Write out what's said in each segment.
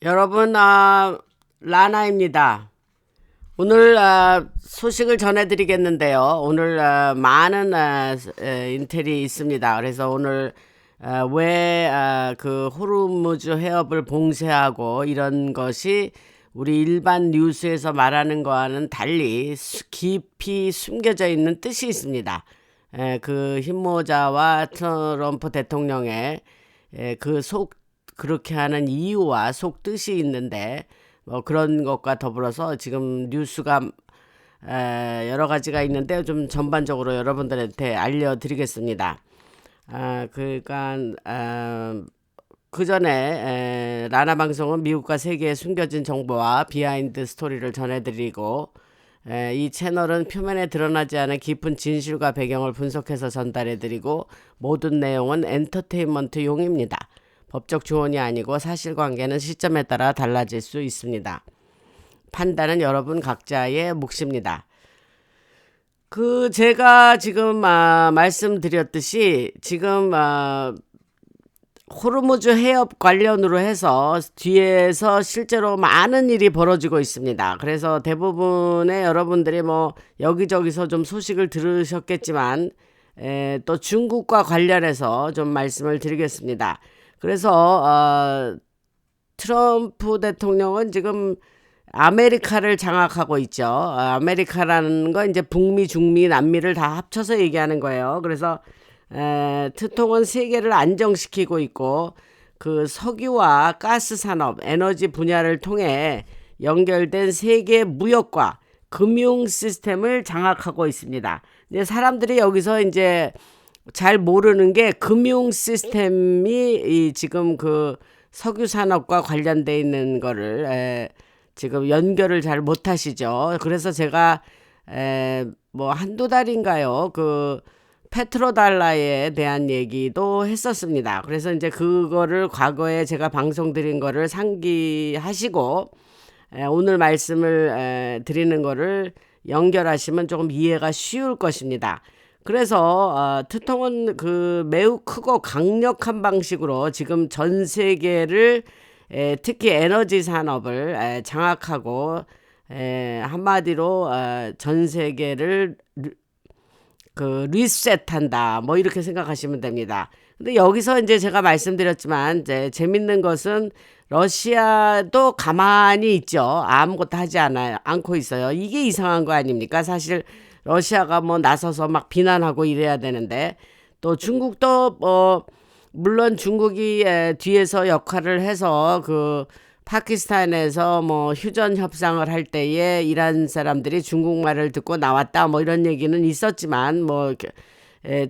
여러분, 라나입니다. 오늘 소식을 전해드리겠는데요. 오늘 많은 인텔이 있습니다. 그래서 오늘 왜 그 호르무즈 해협을 봉쇄하고 이런 것이 우리 일반 뉴스에서 말하는 거와는 달리 깊이 숨겨져 있는 뜻이 있습니다. 그 흰모자와 트럼프 대통령의 그렇게 하는 이유와 속 뜻이 있는데 뭐 그런 것과 더불어서 지금 뉴스가 여러 가지가 있는데 좀 전반적으로 여러분들한테 알려드리겠습니다. 그러니까 그 전에 라나 방송은 미국과 세계의 숨겨진 정보와 비하인드 스토리를 전해드리고 이 채널은 표면에 드러나지 않은 깊은 진실과 배경을 분석해서 전달해드리고 모든 내용은 엔터테인먼트용입니다. 법적 조언이 아니고 사실관계는 시점에 따라 달라질 수 있습니다. 판단은 여러분 각자의 몫입니다. 제가 지금 말씀드렸듯이 지금 호르무즈 해협 관련으로 해서 뒤에서 실제로 많은 일이 벌어지고 있습니다. 그래서 대부분의 여러분들이 뭐 여기저기서 좀 소식을 들으셨겠지만 또 중국과 관련해서 좀 말씀을 드리겠습니다. 그래서 트럼프 대통령은 지금 아메리카를 장악하고 있죠. 아메리카라는 건 이제 북미, 중미, 남미를 다 합쳐서 얘기하는 거예요. 그래서 트통은 세계를 안정시키고 있고 그 석유와 가스 산업, 에너지 분야를 통해 연결된 세계 무역과 금융 시스템을 장악하고 있습니다. 이제 사람들이 여기서 이제 잘 모르는 게 금융 시스템이 지금 그 석유 산업과 관련돼 있는 거를 지금 연결을 잘 못하시죠. 그래서 제가 뭐 한두 달인가요? 그 페트로달라에 대한 얘기도 했었습니다. 그래서 이제 그거를 과거에 제가 방송 드린 거를 상기하시고 오늘 말씀을 드리는 거를 연결하시면 조금 이해가 쉬울 것입니다. 그래서 트통은 그 매우 크고 강력한 방식으로 지금 전 세계를 특히 에너지 산업을 장악하고 한마디로 전 세계를 그 리셋한다 뭐 이렇게 생각하시면 됩니다. 근데 여기서 이제 제가 말씀드렸지만 이제 재밌는 것은 러시아도 가만히 있죠. 아무것도 하지 않고 있어요. 이게 이상한 거 아닙니까? 사실 러시아가 뭐 나서서 막 비난하고 이래야 되는데 또 중국도 물론 중국이 뒤에서 역할을 해서 그 파키스탄에서 뭐 휴전 협상을 할 때에 이란 사람들이 중국말을 듣고 나왔다 뭐 이런 얘기는 있었지만 뭐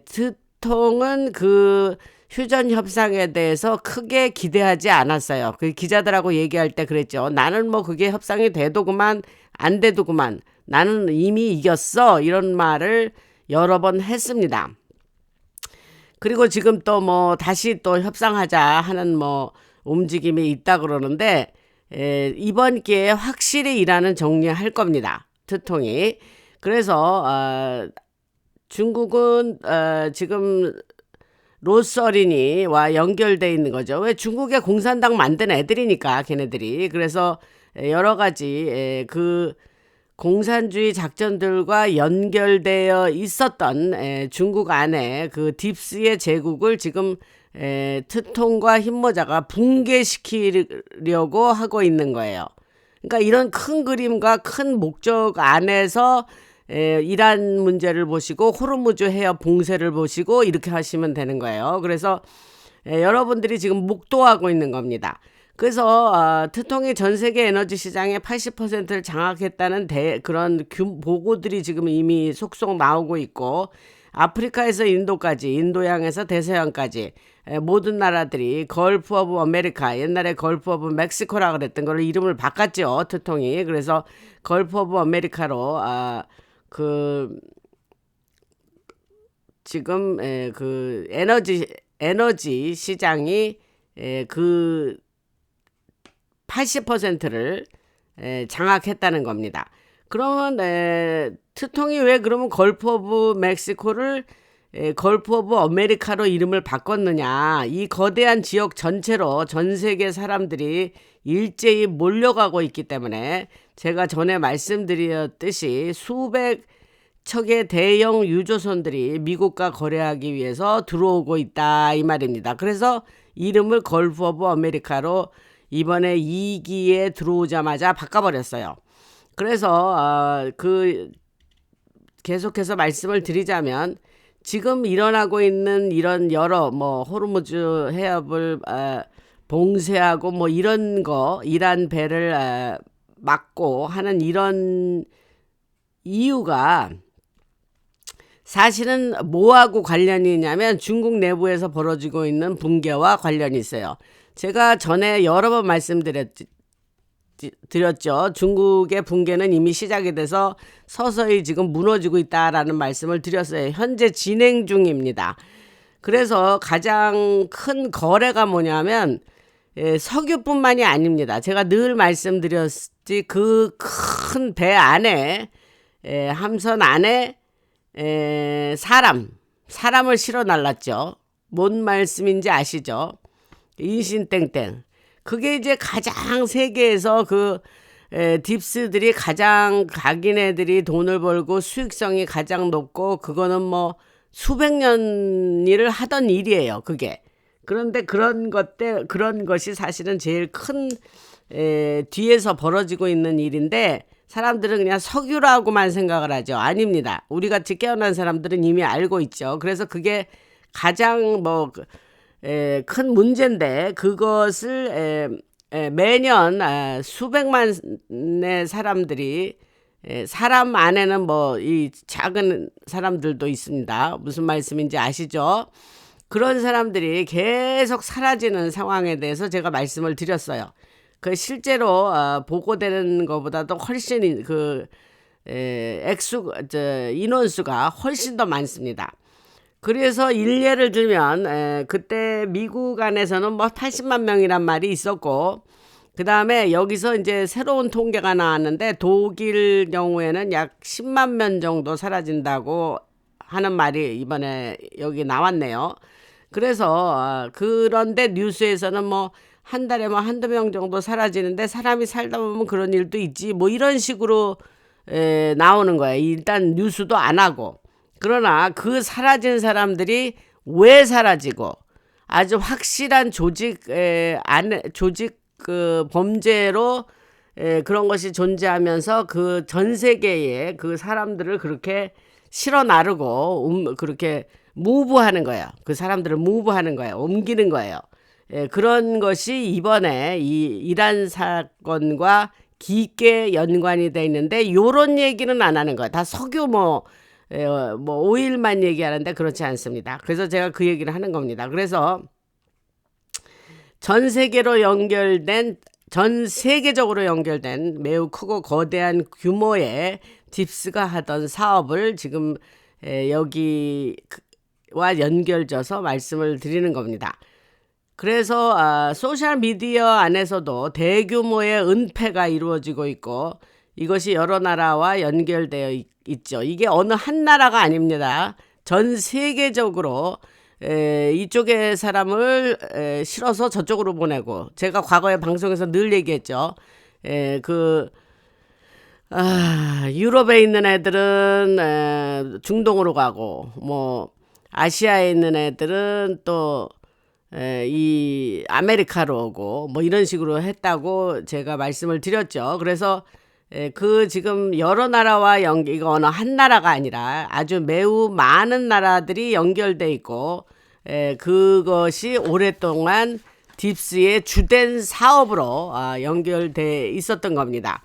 트통은 그 휴전 협상에 대해서 크게 기대하지 않았어요. 그 기자들하고 얘기할 때 그랬죠. 나는 뭐 그게 협상이 돼도 그만 안 돼도 그만 나는 이미 이겼어 이런 말을 여러 번 했습니다. 그리고 지금 또 뭐 다시 또 협상하자 하는 뭐 움직임이 있다 그러는데 이번 기회에 확실히 이란은 정리할 겁니다. 트통이. 그래서 중국은 지금 로스어린이와 연결돼 있는 거죠. 왜 중국의 공산당 만든 애들이니까 걔네들이. 그래서 여러 가지 그 공산주의 작전들과 연결되어 있었던 중국 안에 그 딥스의 제국을 지금 트통과 흰모자가 붕괴시키려고 하고 있는 거예요. 그러니까 이런 큰 그림과 큰 목적 안에서 이란 문제를 보시고 호르무즈 해협 봉쇄를 보시고 이렇게 하시면 되는 거예요. 그래서 여러분들이 지금 목도하고 있는 겁니다. 그래서 트통이 전 세계 에너지 시장의 80%를 장악했다는 그런 보고들이 지금 이미 속속 나오고 있고 아프리카에서 인도까지 인도양에서 대서양까지 모든 나라들이 걸프 오브 아메리카 옛날에 걸프 오브 멕시코라 그랬던 걸 이름을 바꿨죠. 트통이. 그래서 걸프 오브 아메리카로 그 지금 그 에너지 시장이 그 80%를 장악했다는 겁니다. 그러면 트통이 왜 그러면 걸프 오브 멕시코를 걸프 오브 아메리카로 이름을 바꿨느냐. 이 거대한 지역 전체로 전 세계 사람들이 일제히 몰려가고 있기 때문에 제가 전에 말씀드렸듯이 수백 척의 대형 유조선들이 미국과 거래하기 위해서 들어오고 있다 이 말입니다. 그래서 이름을 걸프 오브 아메리카로 이번에 2기에 들어오자마자 바꿔버렸어요. 그래서 계속해서 말씀을 드리자면 지금 일어나고 있는 이런 여러 호르무즈 해협을 봉쇄하고 이런 이란 배를 막고 하는 이런 이유가 사실은 뭐하고 관련이 있냐면 중국 내부에서 벌어지고 있는 붕괴와 관련이 있어요. 제가 전에 여러 번 말씀드렸죠. 중국의 붕괴는 이미 시작이 돼서 서서히 지금 무너지고 있다라는 말씀을 드렸어요. 현재 진행 중입니다. 그래서 가장 큰 거래가 뭐냐면 석유뿐만이 아닙니다. 제가 늘 말씀드렸지 그 큰 배 안에 함선 안에 사람을 실어 날랐죠. 뭔 말씀인지 아시죠? 인신땡땡. 그게 이제 가장 세계에서 딥스들이 가장 자기네들이 돈을 벌고 수익성이 가장 높고 그거는 수백 년 일을 하던 일이에요. 그게. 그런데 그런 것이 사실은 제일 큰 뒤에서 벌어지고 있는 일인데 사람들은 그냥 석유라고만 생각을 하죠. 아닙니다. 우리같이 깨어난 사람들은 이미 알고 있죠. 그래서 그게 가장 큰 문제인데 그것을 매년 수백만의 사람들이 사람 안에는 이 작은 사람들도 있습니다. 무슨 말씀인지 아시죠? 그런 사람들이 계속 사라지는 상황에 대해서 제가 말씀을 드렸어요. 그 실제로 보고되는 것보다도 훨씬 인원수가 훨씬 더 많습니다. 그래서 일례를 들면 그때 미국 안에서는 80만 명이란 말이 있었고 그 다음에 여기서 이제 새로운 통계가 나왔는데 독일 경우에는 약 10만 명 정도 사라진다고 하는 말이 이번에 여기 나왔네요. 그래서 그런데 뉴스에서는 한 달에 한두 명 정도 사라지는데 사람이 살다 보면 그런 일도 있지 이런 식으로 나오는 거예요. 일단 뉴스도 안 하고. 그러나 그 사라진 사람들이 왜 사라지고 아주 확실한 조직 범죄로 그런 것이 존재하면서 그 전 세계에 그 사람들을 그렇게 실어 나르고 그렇게 무브하는 거예요. 그 사람들을 무브하는 거예요. 옮기는 거예요. 그런 것이 이번에 이 이란 사건과 깊게 연관이 돼 있는데 요런 얘기는 안 하는 거예요. 다 석유 오일만 얘기하는데 그렇지 않습니다. 그래서 제가 그 얘기를 하는 겁니다. 그래서 전 세계적으로 연결된 매우 크고 거대한 규모의 딥스가 하던 사업을 지금 여기와 연결져서 말씀을 드리는 겁니다. 그래서 소셜미디어 안에서도 대규모의 은폐가 이루어지고 있고 이것이 여러 나라와 연결되어 있죠. 이게 어느 한 나라가 아닙니다. 전 세계적으로 이쪽의 사람을 실어서 저쪽으로 보내고 제가 과거에 방송에서 늘 얘기했죠. 유럽에 있는 애들은 중동으로 가고 아시아에 있는 애들은 또 이 아메리카로 오고 이런 식으로 했다고 제가 말씀을 드렸죠. 그래서 지금 여러 나라와 이거 어느 한 나라가 아니라 아주 매우 많은 나라들이 연결돼 있고 그것이 오랫동안 딥스의 주된 사업으로 연결돼 있었던 겁니다.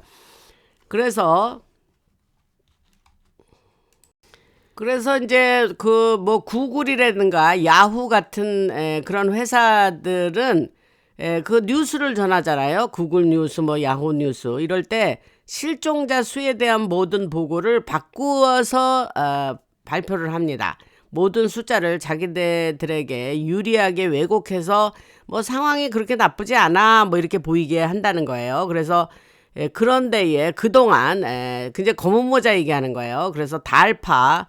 그래서 이제 구글이라든가 야후 같은 그런 회사들은 그 뉴스를 전하잖아요. 구글 뉴스, 야후 뉴스 이럴 때 실종자 수에 대한 모든 보고를 바꾸어서 발표를 합니다. 모든 숫자를 자기들에게 유리하게 왜곡해서 상황이 그렇게 나쁘지 않아 이렇게 보이게 한다는 거예요. 그래서 그런데 그동안 이제 검은 모자 얘기하는 거예요. 그래서 달파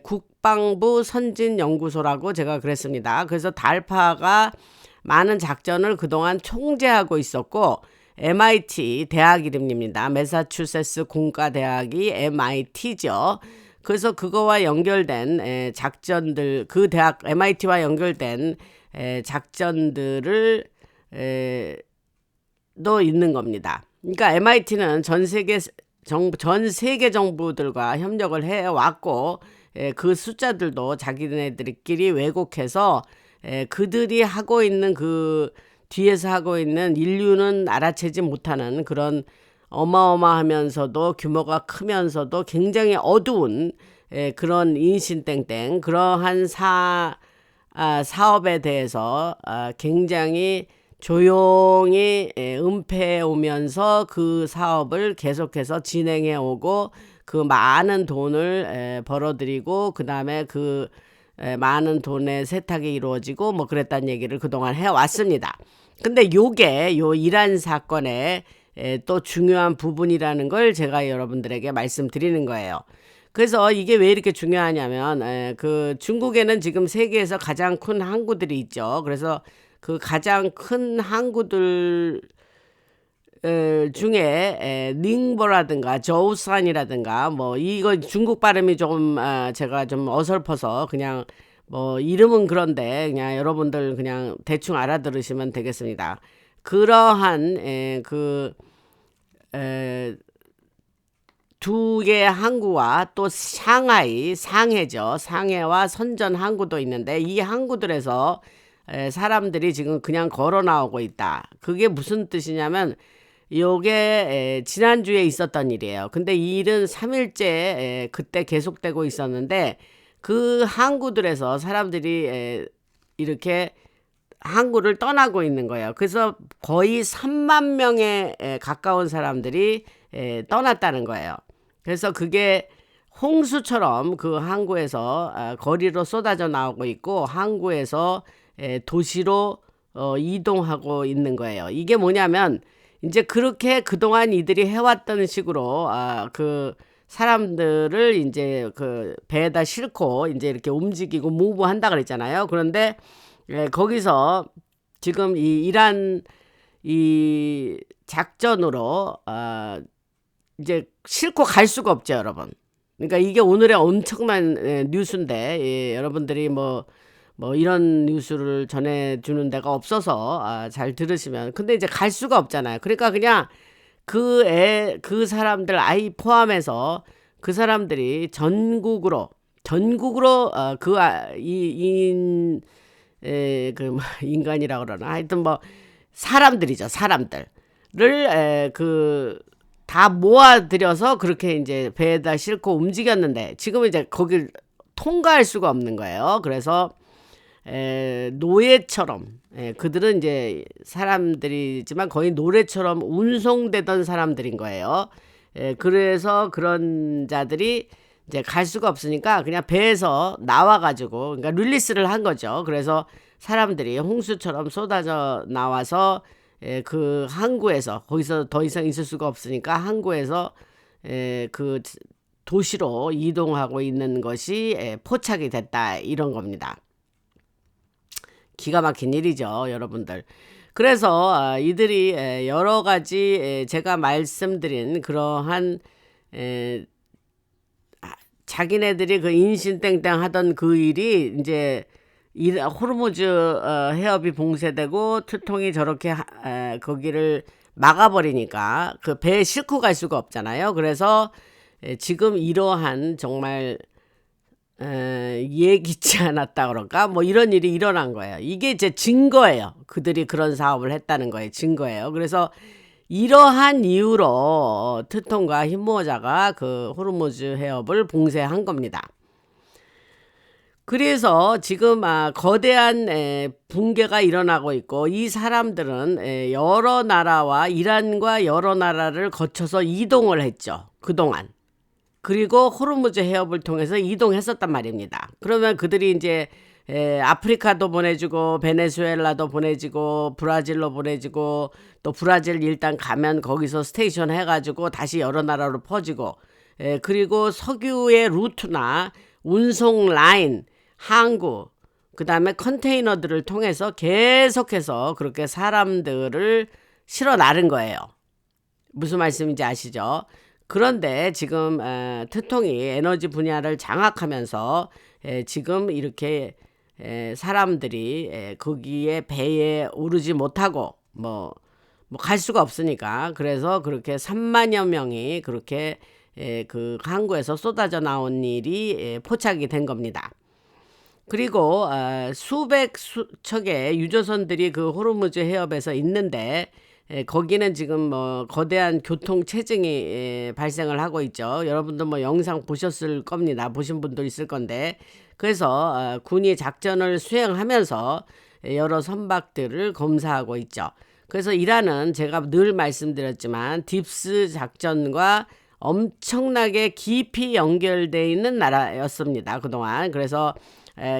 국방부 선진연구소라고 제가 그랬습니다. 그래서 달파가 많은 작전을 그동안 총재하고 있었고 MIT 대학 이름입니다. 매사추세츠 공과대학이 MIT죠. 그래서 그거와 연결된 작전들, 그 대학 MIT와 연결된 작전들을 도 있는 겁니다. 그러니까 MIT는 전 세계 정부들과 협력을 해왔고 그 숫자들도 자기네들끼리 왜곡해서 그들이 하고 있는 그 뒤에서 하고 있는 인류는 알아채지 못하는 그런 어마어마하면서도 규모가 크면서도 굉장히 어두운 그런 인신땡땡 그러한 사업에 대해서 굉장히 조용히 은폐해 오면서 그 사업을 계속해서 진행해 오고 그 많은 돈을 벌어들이고 그 다음에 그 많은 돈의 세탁이 이루어지고 뭐 그랬다는 얘기를 그동안 해왔습니다. 근데 요게 요 이란 사건의 또 중요한 부분이라는 걸 제가 여러분들에게 말씀드리는 거예요. 그래서 이게 왜 이렇게 중요하냐면 그 중국에는 지금 세계에서 가장 큰 항구들이 있죠. 그래서 그 가장 큰 항구들 중에 닝보라든가 저우산이라든가 뭐 이거 중국 발음이 조금 제가 좀 어설퍼서 그냥 뭐 이름은 그런데 그냥 여러분들 그냥 대충 알아들으시면 되겠습니다. 그러한 두 개의 항구와 또 상해죠. 상해와 선전 항구도 있는데 이 항구들에서 사람들이 지금 그냥 걸어 나오고 있다. 그게 무슨 뜻이냐면 요게 지난주에 있었던 일이에요. 근데 이 일은 3일째 그때 계속되고 있었는데 그 항구들에서 사람들이 이렇게 항구를 떠나고 있는 거예요. 그래서 거의 3만 명에 가까운 사람들이 떠났다는 거예요. 그래서 그게 홍수처럼 그 항구에서 거리로 쏟아져 나오고 있고 항구에서 도시로 이동하고 있는 거예요. 이게 뭐냐면 이제 그렇게 그동안 이들이 해왔던 식으로 그 사람들을 이제 그 배에다 싣고 이제 이렇게 움직이고 무브한다 그랬잖아요. 그런데 거기서 지금 이 이란 이 작전으로 이제 싣고 갈 수가 없죠, 여러분. 그러니까 이게 오늘의 엄청난 뉴스인데 여러분들이 뭐 이런 뉴스를 전해주는 데가 없어서 잘 들으시면 근데 이제 갈 수가 없잖아요. 그러니까 그냥 그 사람들 아이 포함해서 그 사람들이 전국으로 인간이라 그러나 하여튼 뭐 사람들이죠. 사람들을 다 모아들여서 그렇게 이제 배에다 싣고 움직였는데 지금은 이제 거길 통과할 수가 없는 거예요. 그래서 노예처럼 그들은 이제 사람들이지만 거의 노래처럼 운송되던 사람들인 거예요. 그래서 그런 자들이 이제 갈 수가 없으니까 그냥 배에서 나와가지고 그러니까 릴리스를 한 거죠. 그래서 사람들이 홍수처럼 쏟아져 나와서 그 항구에서 거기서 더 이상 있을 수가 없으니까 항구에서 그 도시로 이동하고 있는 것이 포착이 됐다 이런 겁니다. 기가 막힌 일이죠, 여러분들. 그래서 이들이 여러 가지 제가 말씀드린 그러한 자기네들이 그 인신땡땡 하던 그 일이 이제 호르무즈 해협이 봉쇄되고 투통이 저렇게 거기를 막아버리니까 그 배에 싣고 갈 수가 없잖아요. 그래서 지금 이러한 정말 예기치 않았다 그럴까 뭐 이런 일이 일어난 거예요. 이게 이제 증거예요. 그들이 그런 사업을 했다는 거예요. 증거예요. 그래서 이러한 이유로 트통과 흰모자가 그 호르무즈 해협을 봉쇄한 겁니다. 그래서 지금 거대한 붕괴가 일어나고 있고 이 사람들은 여러 나라와 이란과 여러 나라를 거쳐서 이동을 했죠. 그동안. 그리고 호르무즈 해협을 통해서 이동했었단 말입니다. 그러면 그들이 이제 아프리카도 보내주고 베네수엘라도 보내주고 브라질로 보내주고 또 브라질 일단 가면 거기서 스테이션 해가지고 다시 여러 나라로 퍼지고 그리고 석유의 루트나 운송 라인, 항구, 그 다음에 컨테이너들을 통해서 계속해서 그렇게 사람들을 실어 나른 거예요. 무슨 말씀인지 아시죠? 그런데 지금 트통이 에너지 분야를 장악하면서 지금 이렇게 사람들이 거기에 배에 오르지 못하고 뭐 갈 수가 없으니까, 그래서 그렇게 3만여 명이 그렇게 그 항구에서 쏟아져 나온 일이 포착이 된 겁니다. 그리고 수백 척의 유조선들이 그 호르무즈 해협에서 있는데 거기는 지금 뭐 거대한 교통 체증이 발생을 하고 있죠. 여러분도 뭐 영상 보셨을 겁니다. 보신 분도 있을 건데, 그래서 군이 작전을 수행하면서 여러 선박들을 검사하고 있죠. 그래서 이란은 제가 늘 말씀드렸지만 딥스 작전과 엄청나게 깊이 연결되어 있는 나라였습니다, 그동안. 그래서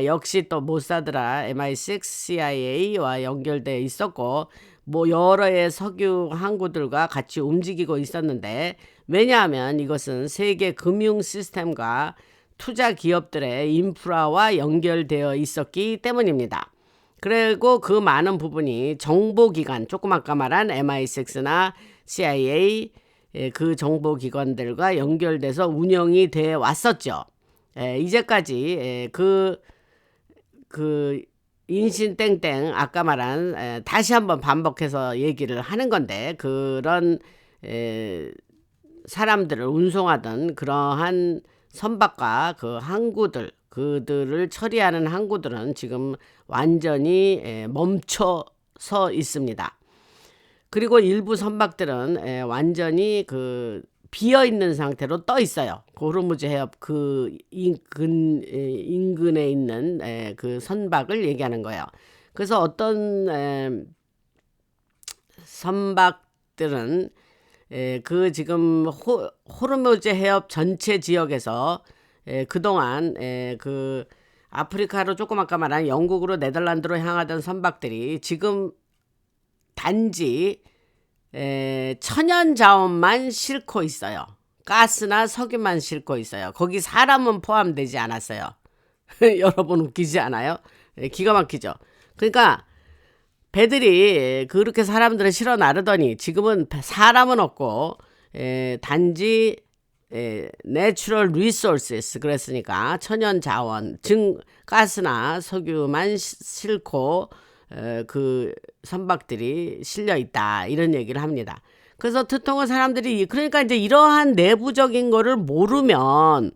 역시 또 모사드라, MI6, CIA와 연결되어 있었고, 뭐 여러의 석유 항구들과 같이 움직이고 있었는데, 왜냐하면 이것은 세계 금융 시스템과 투자 기업들의 인프라와 연결되어 있었기 때문입니다. 그리고 그 많은 부분이 정보기관, 조금 아까 말한 MI6나 CIA, 그 정보기관들과 연결돼서 운영이 돼 왔었죠. 이제까지 그 인신땡땡, 아까 말한, 다시 한번 반복해서 얘기를 하는 건데, 그런 사람들을 운송하던 그러한 선박과 그 항구들, 그들을 처리하는 항구들은 지금 완전히 멈춰서 있습니다. 그리고 일부 선박들은 완전히 그 비어 있는 상태로 떠 있어요. 그 호르무즈 해협 그 인근에 있는 그 선박을 얘기하는 거예요. 그래서 어떤 선박들은 그 지금 호르무즈 해협 전체 지역에서 그동안 그 아프리카로 조금 아까 말한 영국으로 네덜란드로 향하던 선박들이 지금 단지 천연 자원만 싣고 있어요. 가스나 석유만 싣고 있어요. 거기 사람은 포함되지 않았어요. 여러분 웃기지 않아요? 기가 막히죠. 그러니까 배들이 그렇게 사람들을 실어 나르더니 지금은 사람은 없고 단지 내추럴 리소스스, 그랬으니까 천연 자원, 즉 가스나 석유만 싣고 그 선박들이 실려 있다, 이런 얘기를 합니다. 그래서 트통은 사람들이, 그러니까 이제 이러한 내부적인 거를 모르면,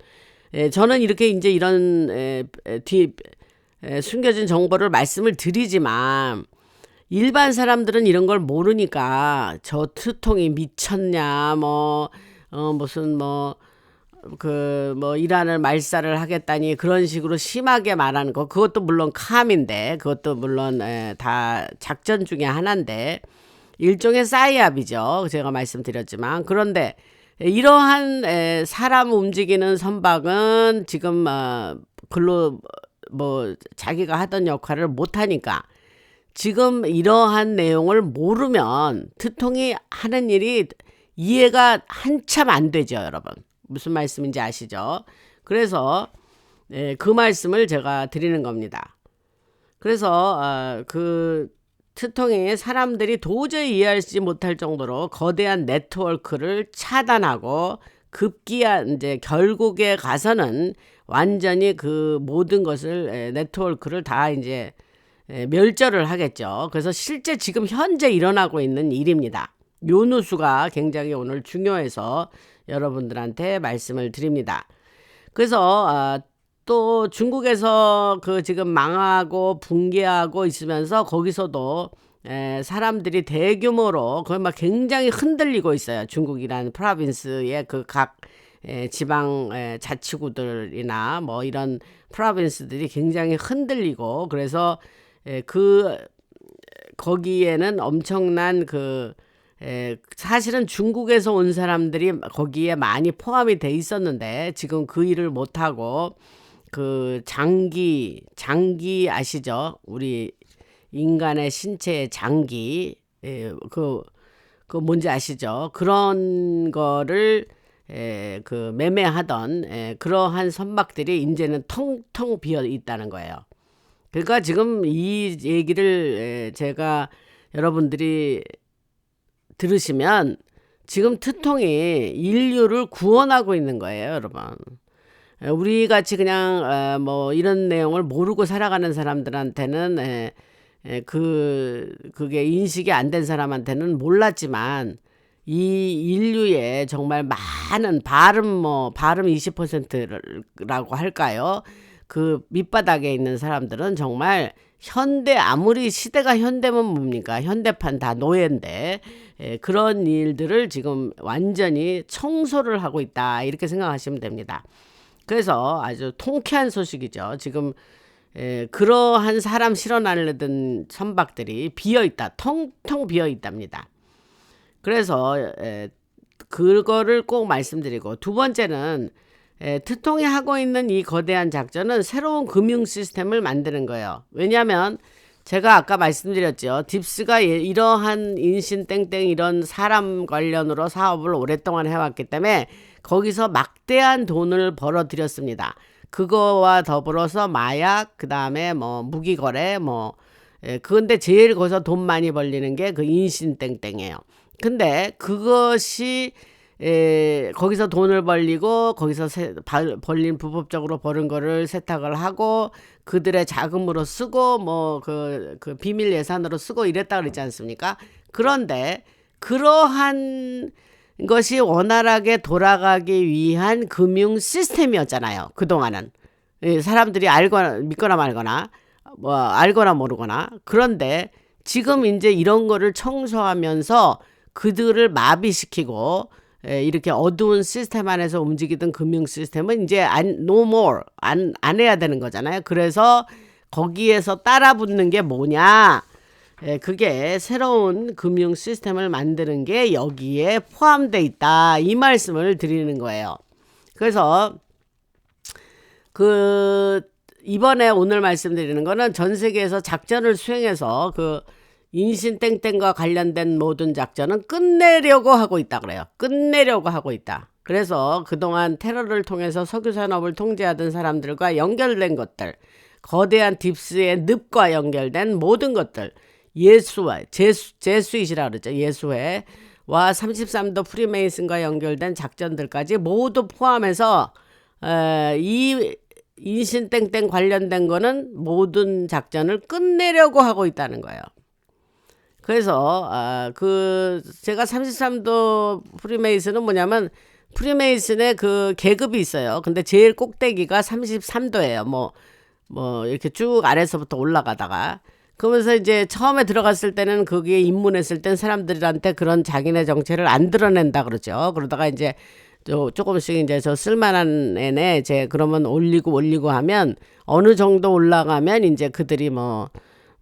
저는 이렇게 이제 이런 숨겨진 정보를 말씀을 드리지만, 일반 사람들은 이런 걸 모르니까 저 트통이 미쳤냐, 무슨 이란을 말살을 하겠다니, 그런 식으로 심하게 말하는 거, 그것도 물론 캄인데, 그것도 물론 다 작전 중에 하나인데, 일종의 사이압이죠. 제가 말씀드렸지만. 그런데 이러한 사람 움직이는 선박은 지금 글로 자기가 하던 역할을 못하니까, 지금 이러한 내용을 모르면 트통이 하는 일이 이해가 한참 안 되죠, 여러분. 무슨 말씀인지 아시죠? 그래서 그 말씀을 제가 드리는 겁니다. 그래서 그 트통이 사람들이 도저히 이해하지 못할 정도로 거대한 네트워크를 차단하고, 급기야 이제 결국에 가서는 완전히 그 모든 것을 네트워크를 다 이제 멸절을 하겠죠. 그래서 실제 지금 현재 일어나고 있는 일입니다. 요 누수가 굉장히 오늘 중요해서 여러분들한테 말씀을 드립니다. 그래서 또 중국에서 그 지금 망하고 붕괴하고 있으면서 거기서도 사람들이 대규모로 거의 막 굉장히 흔들리고 있어요. 중국이라는 프로빈스의 그 각 지방 자치구들이나 뭐 이런 프로빈스들이 굉장히 흔들리고, 그래서 그 거기에는 엄청난 그 사실은 중국에서 온 사람들이 거기에 많이 포함이 돼 있었는데, 지금 그 일을 못하고 그 장기 아시죠? 우리 인간의 신체의 장기, 그 뭔지 아시죠? 그런 거를 그 매매하던 그러한 선박들이 이제는 텅텅 비어 있다는 거예요. 그러니까 지금 이 얘기를 제가 여러분들이 들으시면 지금 트통이 인류를 구원하고 있는 거예요, 여러분. 우리 같이 그냥 뭐 이런 내용을 모르고 살아가는 사람들한테는 그게 인식이 안 된 사람한테는 몰랐지만 이 인류의 정말 많은 발음 20%라고 할까요? 그 밑바닥에 있는 사람들은 정말 현대, 아무리 시대가 현대면 뭡니까? 현대판 다 노예인데 그런 일들을 지금 완전히 청소를 하고 있다, 이렇게 생각하시면 됩니다. 그래서 아주 통쾌한 소식이죠. 지금 그러한 사람 실어나르던 선박들이 비어있다, 텅텅 비어있답니다. 그래서 그거를 꼭 말씀드리고, 두 번째는 트통이 하고 있는 이 거대한 작전은 새로운 금융 시스템을 만드는 거예요. 왜냐하면 제가 아까 말씀드렸죠. 딥스가 이러한 인신 땡땡 이런 사람 관련으로 사업을 오랫동안 해왔기 때문에 거기서 막대한 돈을 벌어들였습니다. 그거와 더불어서 마약, 그 다음에 뭐 무기거래, 그런데 제일 거기서 돈 많이 벌리는 게 그 인신 땡땡이에요. 근데 그것이 거기서 돈을 벌리고 거기서 벌린 불법적으로 버는 거를 세탁을 하고 그들의 자금으로 쓰고 그 비밀 예산으로 쓰고 이랬다 그랬지 않습니까? 그런데 그러한 것이 원활하게 돌아가기 위한 금융 시스템이었잖아요, 그동안은. 사람들이 믿거나 말거나 알거나 모르거나. 그런데 지금 이제 이런 거를 청소하면서 그들을 마비시키고 이렇게 어두운 시스템 안에서 움직이던 금융 시스템은 이제 no more 안 해야 되는 거잖아요. 그래서 거기에서 따라 붙는 게 뭐냐? 그게 새로운 금융 시스템을 만드는 게 여기에 포함되어 있다, 이 말씀을 드리는 거예요. 그래서 이번에 오늘 말씀드리는 거는 전 세계에서 작전을 수행해서 그 인신 땡땡과 관련된 모든 작전은 끝내려고 하고 있다 그래요. 끝내려고 하고 있다. 그래서 그동안 테러를 통해서 석유 산업을 통제하던 사람들과 연결된 것들, 거대한 딥스의 늪과 연결된 모든 것들, 제수잇이라 그러죠. 예수회와 33도 프리메이슨과 연결된 작전들까지 모두 포함해서 이 인신 땡땡 관련된 거는 모든 작전을 끝내려고 하고 있다는 거예요. 그래서 제가 33도 프리메이슨은 뭐냐면 프리메이슨의 그 계급이 있어요. 근데 제일 꼭대기가 33도예요. 이렇게 쭉 아래서부터 올라가다가, 그러면서 이제 처음에 들어갔을 때는 거기에 입문했을 땐 사람들한테 그런 자기네 정체를 안 드러낸다 그러죠. 그러다가 이제 조금씩 이제 저 쓸만한 애네 그러면 올리고 하면 어느 정도 올라가면 이제 그들이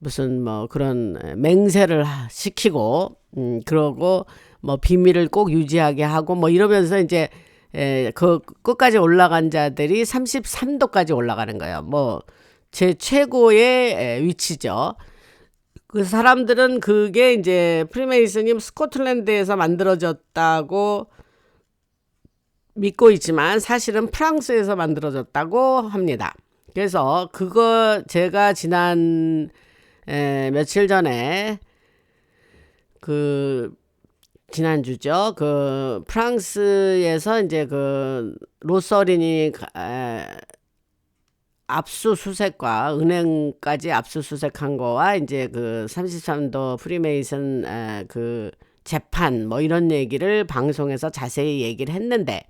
무슨 그런 맹세를 시키고 그러고 비밀을 꼭 유지하게 하고 이러면서 이제 그 끝까지 올라간 자들이 33도까지 올라가는 거예요. 제 최고의 위치죠. 그 사람들은 그게 이제 프리메이슨이 스코틀랜드에서 만들어졌다고 믿고 있지만 사실은 프랑스에서 만들어졌다고 합니다. 그래서 그거 제가 며칠 전에 지난주죠. 프랑스에서 이제 로서린이 압수수색과 은행까지 압수수색한 거와 이제 33도 프리메이슨 재판 이런 얘기를 방송에서 자세히 얘기를 했는데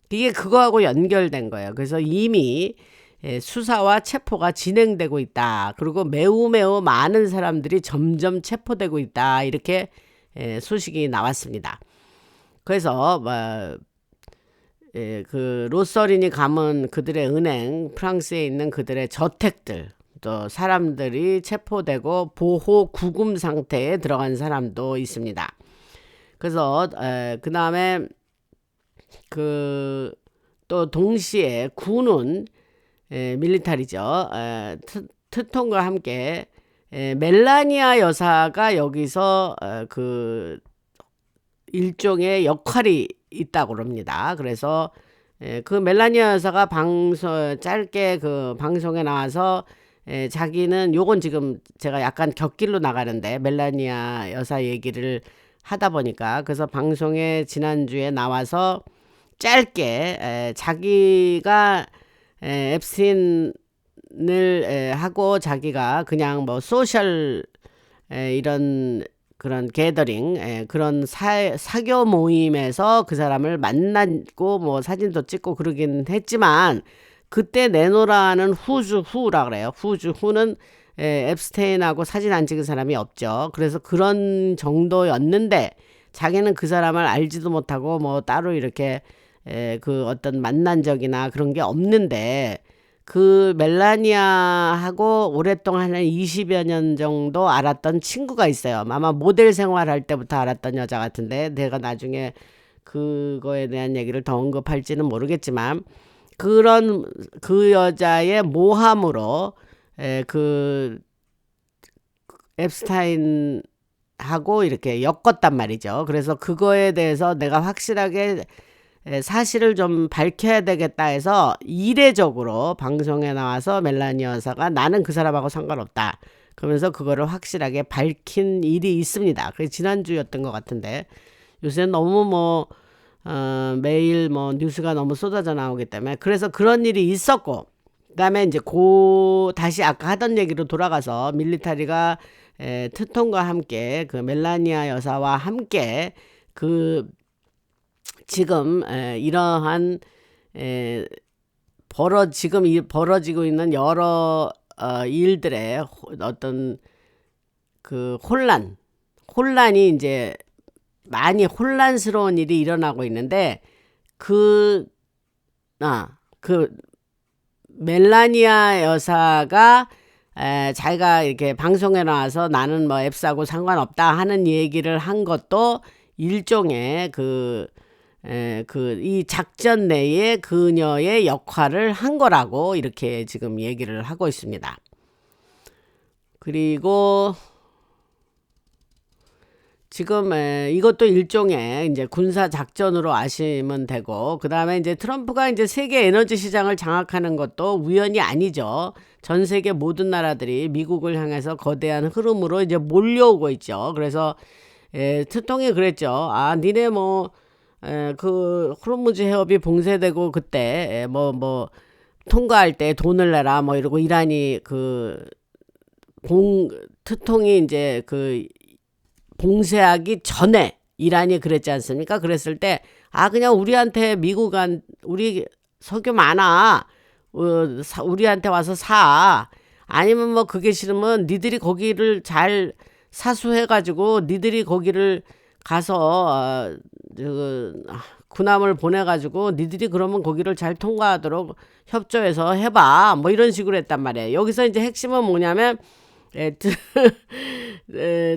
이게 그거하고 연결된 거예요. 그래서 이미 수사와 체포가 진행되고 있다. 그리고 매우 많은 사람들이 점점 체포되고 있다. 이렇게 소식이 나왔습니다. 그래서 로서린이 감은 그들의 은행, 프랑스에 있는 그들의 저택들, 또 사람들이 체포되고 보호 구금 상태에 들어간 사람도 있습니다. 그래서 그 다음에 또 동시에 군은 밀리터리죠. 트통과 함께 멜라니아 여사가 여기서 일종의 역할이 있다고 그럽니다. 그래서 그 멜라니아 여사가 짧게 그 방송에 나와서 자기는 요건 지금 제가 약간 곁길로 나가는데 멜라니아 여사 얘기를 하다 보니까 그래서 방송에 지난주에 나와서 짧게 자기가 앱스틴을 하고 자기가 그냥 뭐 소셜 이런 그런 게더링 그런 사교 모임에서 그 사람을 만나고 뭐 사진도 찍고 그러긴 했지만 그때 내놓으라는 후라 그래요. 후는 앱스테인하고 사진 안 찍은 사람이 없죠. 그래서 그런 정도였는데 자기는 그 사람을 알지도 못하고 뭐 따로 이렇게 그 어떤 만난 적이나 그런 게 없는데 그 멜라니아하고 오랫동안 한 20여 년 정도 알았던 친구가 있어요. 아마 모델 생활할 때부터 알았던 여자 같은데 내가 나중에 그거에 대한 얘기를 더 언급할지는 모르겠지만 그런 그 여자의 모함으로 그 앱스타인하고 이렇게 엮었단 말이죠. 그래서 그거에 대해서 내가 확실하게 사실을 좀 밝혀야 되겠다 해서 이례적으로 방송에 나와서 멜라니아 여사가 나는 그 사람하고 상관없다 그러면서 그거를 확실하게 밝힌 일이 있습니다. 그게 지난주였던 것 같은데 요새 너무 뭐 매일 뭐 뉴스가 너무 쏟아져 나오기 때문에 그래서 그런 일이 있었고 그다음에 이제 다시 아까 하던 얘기로 돌아가서 밀리터리가 트톤과 함께 그 멜라니아 여사와 함께 그 지금 이러한 지금 벌어지고 있는 여러 일들의 어떤 그 혼란이 이제 많이 혼란스러운 일이 일어나고 있는데 그 멜라니아 여사가 자기가 이렇게 방송에 나와서 나는 뭐 앱스하고 상관없다 하는 얘기를 한 것도 일종의 이 작전 내에 그녀의 역할을 한 거라고 이렇게 지금 얘기를 하고 있습니다. 그리고 지금 이것도 일종의 이제 군사 작전으로 아시면 되고 그 다음에 이제 트럼프가 이제 세계 에너지 시장을 장악하는 것도 우연이 아니죠. 전 세계 모든 나라들이 미국을 향해서 거대한 흐름으로 이제 몰려오고 있죠. 그래서 트통이 그랬죠. 아 니네 뭐 그 호르무즈 해협이 봉쇄되고 그때 뭐 통과할 때 돈을 내라 뭐 이러고 이란이 트통이 이제 그 봉쇄하기 전에 이란이 그랬지 않습니까? 그랬을 때 그냥 우리한테 우리 석유 많아 우리한테 와서 사 아니면 뭐 그게 싫으면 니들이 거기를 잘 사수해가지고 니들이 거기를 가서 군함을 보내가지고 니들이 그러면 거기를 잘 통과하도록 협조해서 해봐 뭐 이런 식으로 했단 말이에요. 여기서 이제 핵심은 뭐냐면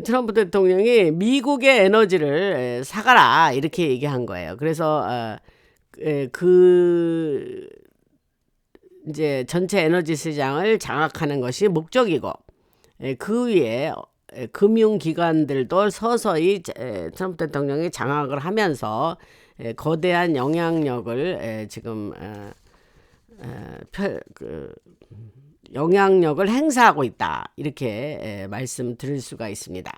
트럼프 대통령이 미국의 에너지를 사가라 이렇게 얘기한 거예요. 그래서 이제 전체 에너지 시장을 장악하는 것이 목적이고 그 위에 금융기관들도 서서히 트럼프 대통령이 장악을 하면서 거대한 영향력을 지금 영향력을 행사하고 있다 이렇게 말씀드릴 수가 있습니다.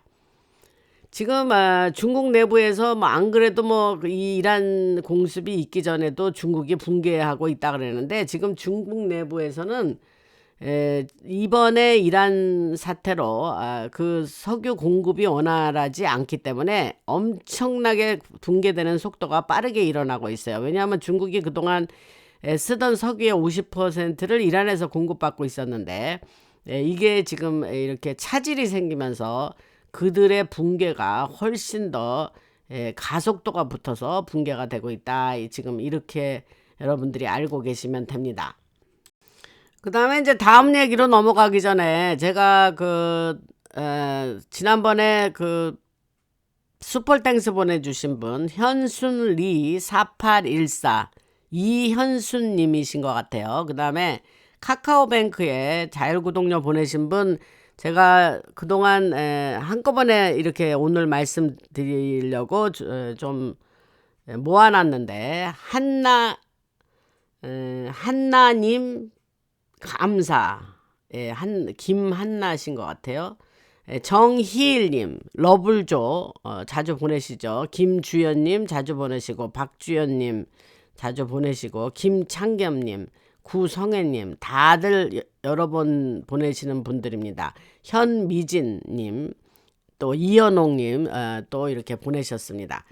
지금 중국 내부에서 뭐 안 그래도 뭐 이 이란 공습이 있기 전에도 중국이 붕괴하고 있다 그러는데 지금 중국 내부에서는 이번에 이란 사태로 그 석유 공급이 원활하지 않기 때문에 엄청나게 붕괴되는 속도가 빠르게 일어나고 있어요. 왜냐하면 중국이 그동안 쓰던 석유의 50%를 이란에서 공급받고 있었는데 이게 지금 이렇게 차질이 생기면서 그들의 붕괴가 훨씬 더 가속도가 붙어서 붕괴가 되고 있다. 지금 이렇게 여러분들이 알고 계시면 됩니다. 그 다음에 이제 다음 얘기로 넘어가기 전에 제가 지난번에 슈퍼땡스 보내주신 분 현순리 4814 이현순님이신 것 같아요. 그 다음에 카카오뱅크에 자율구독료 보내신 분 제가 그동안 한꺼번에 이렇게 오늘 말씀드리려고 좀 모아놨는데 한나님 감사, 김한나신 것 같아요. 정희일님 러블조 자주 보내시죠. 김주연님 자주 보내시고, 박주연님 자주 보내시고, 김창겸님, 구성애님 다들 여러 번 보내시는 분들입니다. 현미진님, 또 이현옥님 또 이렇게 보내셨습니다.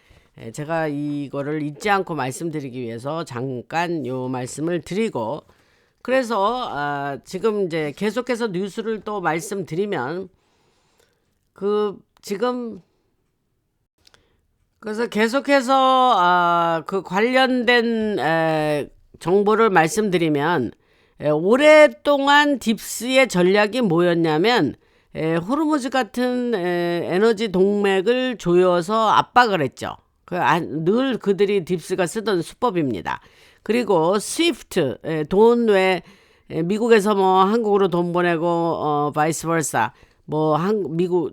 제가 이거를 잊지 않고 말씀드리기 위해서 잠깐 요 말씀을 드리고, 그래서 지금 이제 계속해서 뉴스를 또 말씀드리면 지금 그래서 계속해서 그 관련된 정보를 말씀드리면, 오랫동안 딥스의 전략이 뭐였냐면 호르무즈 같은 에너지 동맥을 조여서 압박을 했죠. 늘 그들이 딥스가 쓰던 수법입니다. 그리고 스위프트, 돈 왜 미국에서 뭐 한국으로 돈 보내고 바이스 벌사, 뭐 한국에서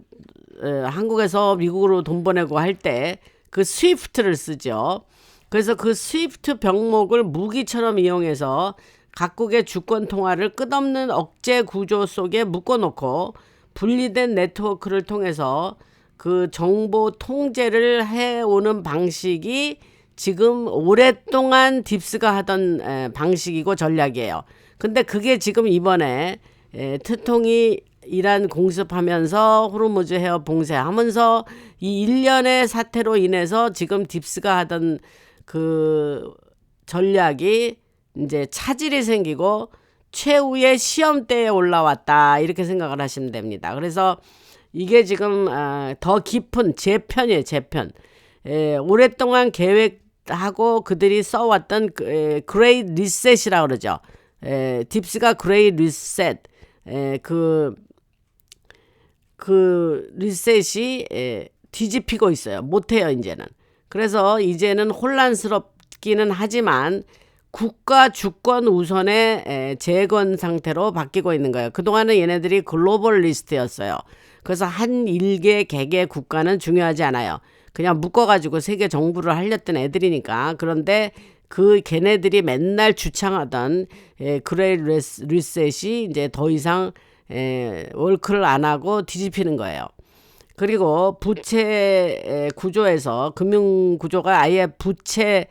미국으로 돈 보내고 할 때 그 스위프트를 쓰죠. 그래서 그 스위프트 병목을 무기처럼 이용해서 각국의 주권 통화를 끝없는 억제 구조 속에 묶어놓고 분리된 네트워크를 통해서 그 정보 통제를 해오는 방식이 지금 오랫동안 딥스가 하던 방식이고 전략이에요. 근데 그게 지금 이번에 트통이 이란 공습하면서 호르무즈 해협 봉쇄하면서 이 일련의 사태로 인해서 지금 딥스가 하던 그 전략이 이제 차질이 생기고 최후의 시험대에 올라왔다, 이렇게 생각을 하시면 됩니다. 그래서 이게 지금 더 깊은 재편이에요. 재편. 오랫동안 계획하고 그들이 써왔던 그레이 리셋이라고 그러죠. 딥스가 그레이 리셋, 그 리셋이 뒤집히고 있어요. 못해요 이제는. 그래서 이제는 혼란스럽기는 하지만 국가 주권 우선의 재건 상태로 바뀌고 있는 거예요. 그동안은 얘네들이 글로벌리스트였어요. 그래서 한 일개 개개 국가는 중요하지 않아요. 그냥 묶어가지고 세계 정부를 하렸던 애들이니까. 그런데 그 걔네들이 맨날 주창하던 그레이 리셋이 이제 더 이상 월크를 안 하고 뒤집히는 거예요. 그리고 부채 구조에서, 금융 구조가 아예 부채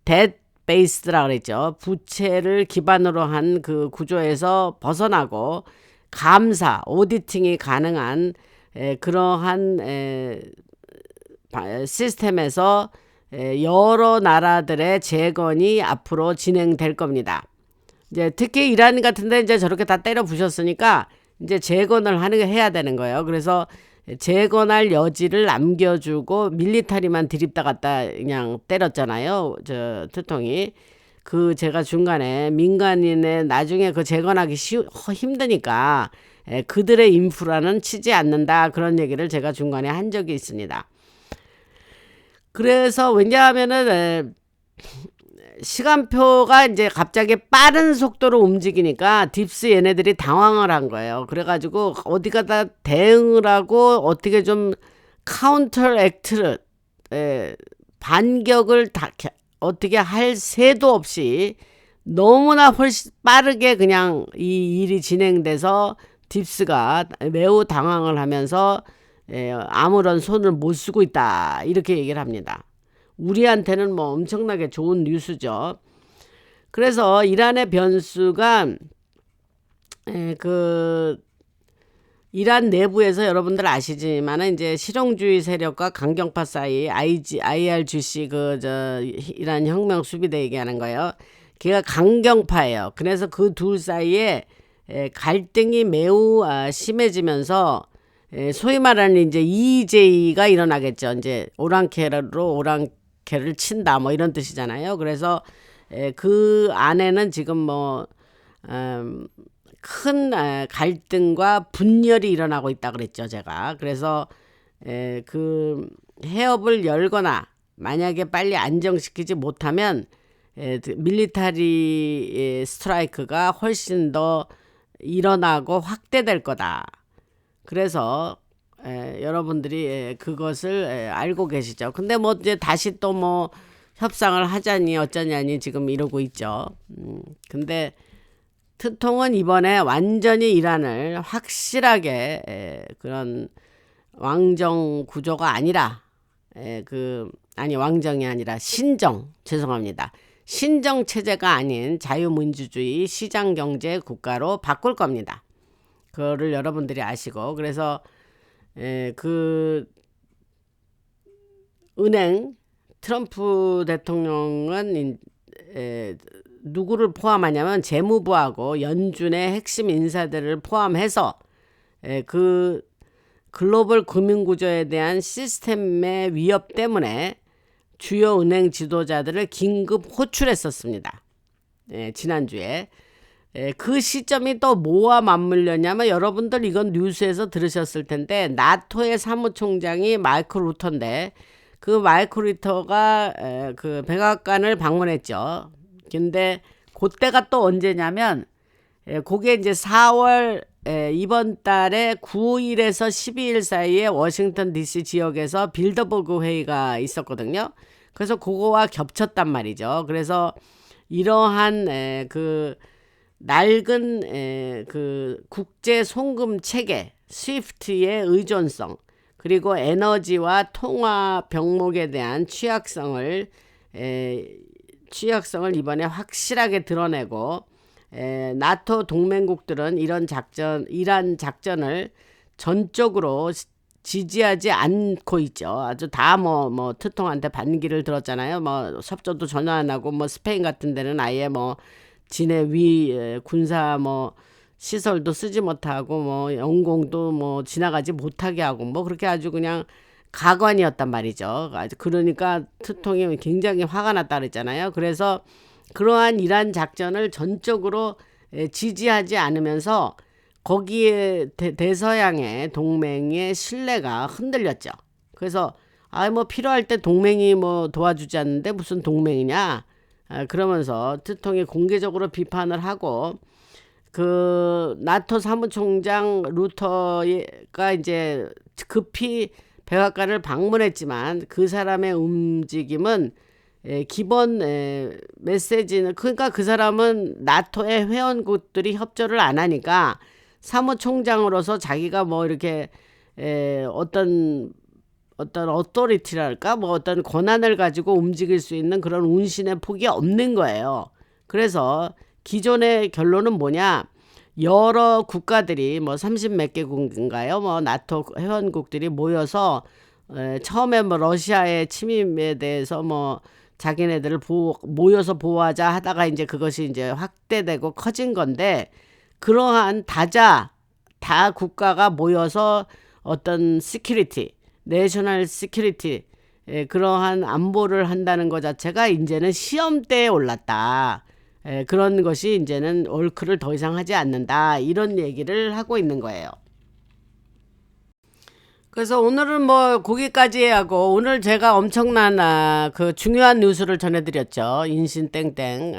뎃 베이스라고 그랬죠. 부채를 기반으로 한 그 구조에서 벗어나고 감사, 오디팅이 가능한 그러한 시스템에서 여러 나라들의 재건이 앞으로 진행될 겁니다. 이제 특히 이란 같은데 이제 저렇게 다 때려 부셨으니까 이제 재건을 해야 되는 거예요. 그래서 재건할 여지를 남겨주고 밀리터리만 드립다 갖다 그냥 때렸잖아요. 저 트통이. 제가 중간에 민간인의 나중에 그 재건하기 힘드니까 그들의 인프라는 치지 않는다, 그런 얘기를 제가 중간에 한 적이 있습니다. 그래서 왜냐하면은 시간표가 이제 갑자기 빠른 속도로 움직이니까 딥스 얘네들이 당황을 한 거예요. 그래가지고 어디 가다 대응을 하고 어떻게 좀 카운터 액트를 반격을 어떻게 할 새도 없이 너무나 훨씬 빠르게 그냥 이 일이 진행돼서 딥스가 매우 당황을 하면서 아무런 손을 못 쓰고 있다, 이렇게 얘기를 합니다. 우리한테는 뭐 엄청나게 좋은 뉴스죠. 그래서 이란의 변수가 이란 내부에서 여러분들 아시지만 이제 실용주의 세력과 강경파 사이 IRGC 이란 혁명 수비대 얘기하는 거예요. 걔가 강경파예요. 그래서 그 둘 사이에 갈등이 매우 심해지면서 소위 말하는 이제 EJ가 일어나겠죠. 이제 오랑캐를 친다, 뭐 이런 뜻이잖아요. 그래서 그 안에는 지금 뭐 큰 갈등과 분열이 일어나고 있다 그랬죠, 제가. 그래서 그 해협을 열거나 만약에 빨리 안정시키지 못하면 밀리터리 스트라이크가 훨씬 더 일어나고 확대될 거다. 그래서 여러분들이 그것을 알고 계시죠. 근데 뭐 이제 다시 또 뭐 협상을 하자니 어쩌냐니 지금 이러고 있죠. 근데 트통은 이번에 완전히 이란을 확실하게 그런 왕정 구조가 아니라 아니 왕정이 아니라 죄송합니다. 신정 체제가 아닌 자유민주주의 시장경제 국가로 바꿀 겁니다. 그거를 여러분들이 아시고, 그래서 그 은행 트럼프 대통령은 누구를 포함하냐면 재무부하고 연준의 핵심 인사들을 포함해서 그 글로벌 금융구조에 대한 시스템의 위협 때문에 주요 은행 지도자들을 긴급 호출했었습니다. 지난주에. 그 시점이 또 뭐와 맞물렸냐면, 여러분들 이건 뉴스에서 들으셨을 텐데, 나토의 사무총장이 마이크 루터인데, 그 마이크 루터가 그 백악관을 방문했죠. 근데 그때가 또 언제냐면, 그게 이제 4월 이번 달에 9일에서 12일 사이에 워싱턴 DC 지역에서 빌더버그 회의가 있었거든요. 그래서 그거와 겹쳤단 말이죠. 그래서 이러한 그 낡은 그 국제 송금 체계 스위프트의 의존성, 그리고 에너지와 통화 병목에 대한 취약성을 이번에 확실하게 드러내고, 나토 동맹국들은 이란 작전을 전적으로 지지하지 않고 있죠. 아주 다 뭐 트통한테 반기를 들었잖아요. 뭐 협조도 전혀 안 하고, 뭐 스페인 같은 데는 아예 뭐 진해 위 군사 뭐 시설도 쓰지 못하고, 뭐 영공도 뭐 지나가지 못하게 하고, 뭐 그렇게 아주 그냥 가관이었단 말이죠. 그러니까 트통이 굉장히 화가 났다 그랬잖아요. 그래서 그러한 이란 작전을 전적으로 지지하지 않으면서 거기에 대서양의 동맹의 신뢰가 흔들렸죠. 그래서 뭐 필요할 때 동맹이 뭐 도와주지 않는데 무슨 동맹이냐, 그러면서 트통이 공개적으로 비판을 하고, 그 나토 사무총장 루터가 이제 급히 백악관을 방문했지만 그 사람의 움직임은 기본 메시지는, 그러니까 그 사람은 나토의 회원국들이 협조를 안 하니까 사무총장으로서 자기가 뭐 이렇게 어떤 어토리티랄까, 뭐 어떤 권한을 가지고 움직일 수 있는 그런 운신의 폭이 없는 거예요. 그래서 기존의 결론은 뭐냐, 여러 국가들이 뭐 30몇 개국인가요, 뭐 나토 회원국들이 모여서 처음에 뭐 러시아의 침입에 대해서 뭐 자기네들을 모여서 보호하자 하다가 이제 그것이 이제 확대되고 커진 건데, 그러한 다 국가가 모여서 어떤 시큐리티, 내셔널 시큐리티, 그러한 안보를 한다는 것 자체가 이제는 시험대에 올랐다. 그런 것이 이제는 월크를 더 이상 하지 않는다, 이런 얘기를 하고 있는 거예요. 그래서 오늘은 뭐 거기까지 하고, 오늘 제가 엄청난 그 중요한 뉴스를 전해드렸죠. 인신 땡땡.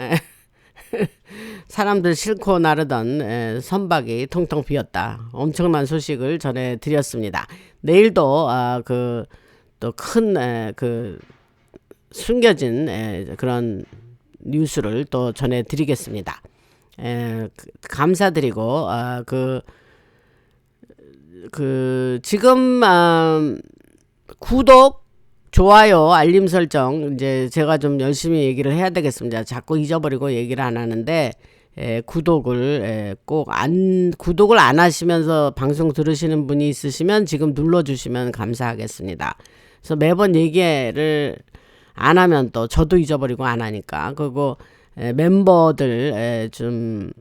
사람들 싫고 나르던 선박이 통통 비었다. 엄청난 소식을 전해드렸습니다. 내일도 그 또 큰 그 숨겨진 그런 뉴스를 또 전해드리겠습니다. 감사드리고, 지금 구독, 좋아요, 알림 설정, 이제 제가 좀 열심히 얘기를 해야 되겠습니다. 자꾸 잊어버리고 얘기를 안 하는데, 구독을 구독을 안 하시면서 방송 들으시는 분이 있으시면 지금 눌러주시면 감사하겠습니다. 그래서 매번 얘기를 안 하면 또 저도 잊어버리고 안 하니까, 그리고 멤버들 좀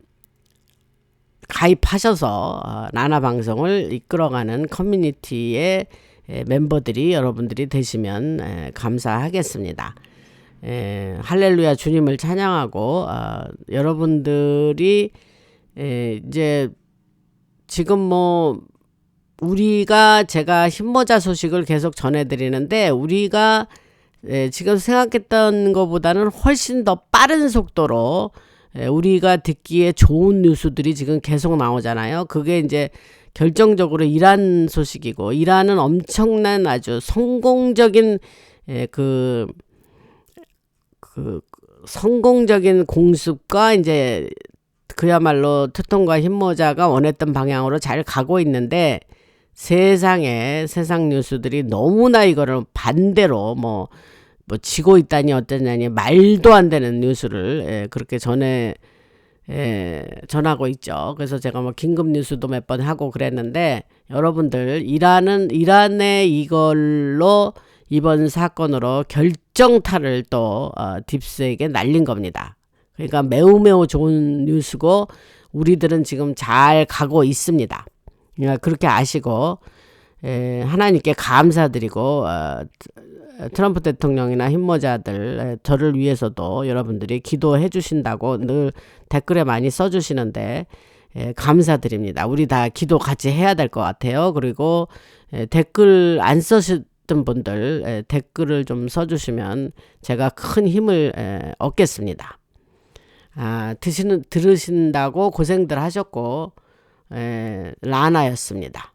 가입하셔서 나나 방송을 이끌어가는 커뮤니티의 멤버들이 여러분들이 되시면 감사하겠습니다. 할렐루야, 주님을 찬양하고, 여러분들이 이제 지금 뭐 제가 힘모자 소식을 계속 전해드리는데, 우리가 지금 생각했던 것보다는 훨씬 더 빠른 속도로 우리가 듣기에 좋은 뉴스들이 지금 계속 나오잖아요. 그게 이제 결정적으로 이란 소식이고, 이란은 엄청난 아주 성공적인 그 그 성공적인 공습과 이제 그야말로 투통과 흰모자가 원했던 방향으로 잘 가고 있는데 세상 뉴스들이 너무나 이거를 반대로 뭐 지고 있다니 어떠냐니 말도 안 되는 뉴스를 그렇게 전하고 있죠. 그래서 제가 뭐 긴급 뉴스도 몇 번 하고 그랬는데 여러분들 이란의 이걸로 이번 사건으로 결정타를 또 딥스에게 날린 겁니다. 그러니까 매우 좋은 뉴스고 우리들은 지금 잘 가고 있습니다. 그러니까 그렇게 아시고 하나님께 감사드리고 트럼프 대통령이나 흰모자들 저를 위해서도 여러분들이 기도해 주신다고 늘 댓글에 많이 써주시는데 감사드립니다. 우리 다 기도 같이 해야 될 것 같아요. 그리고 댓글 안 써셨던 분들 댓글을 좀 써주시면 제가 큰 힘을 얻겠습니다. 들으신다고 고생들 하셨고 라나였습니다.